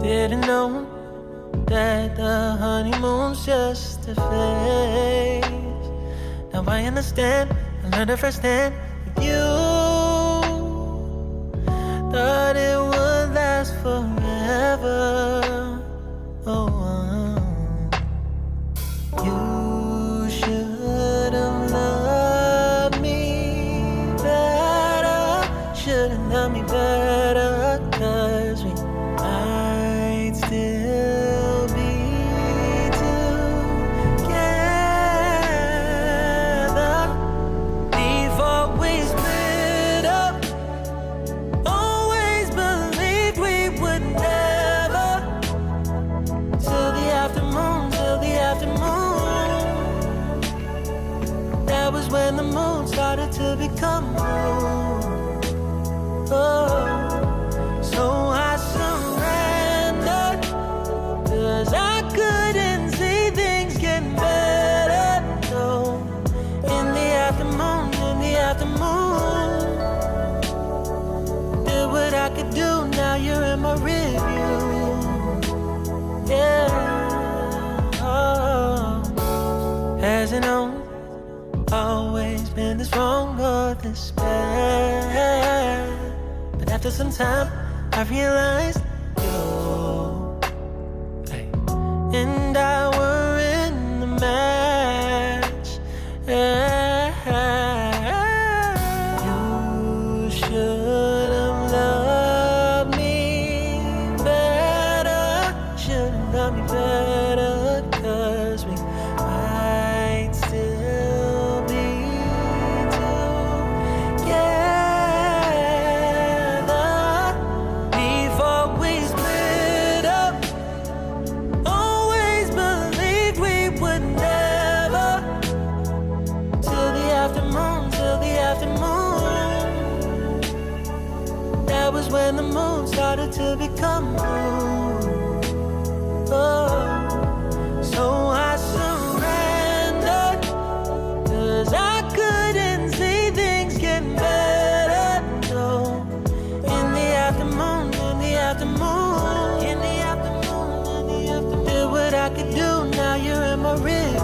Didn't know that the honeymoon's just a phase. Now I understand, I learned it firsthand with you. Thought it would last forever. You should have loved me better. Should have loved me better, 'cause we might still be together before we split up. Always believed we would never. Till the afternoon, till the afternoon. That was when the moon started to become moon. So I surrendered, 'cause I couldn't see things getting better. So in the afternoon, did what I could do, now you're in my review. Yeah. Hasn't always been this wrong or this bad. But after some time, I realized you and I were in the match. You should have loved me better. Should have loved me better, 'cause we might still be together before we split up. started to become blue. Oh, so I surrendered, 'cause I couldn't see things getting better. No, in the afternoon, in the afternoon, in the afternoon, in the afternoon, did what I could do. Now you're in my rear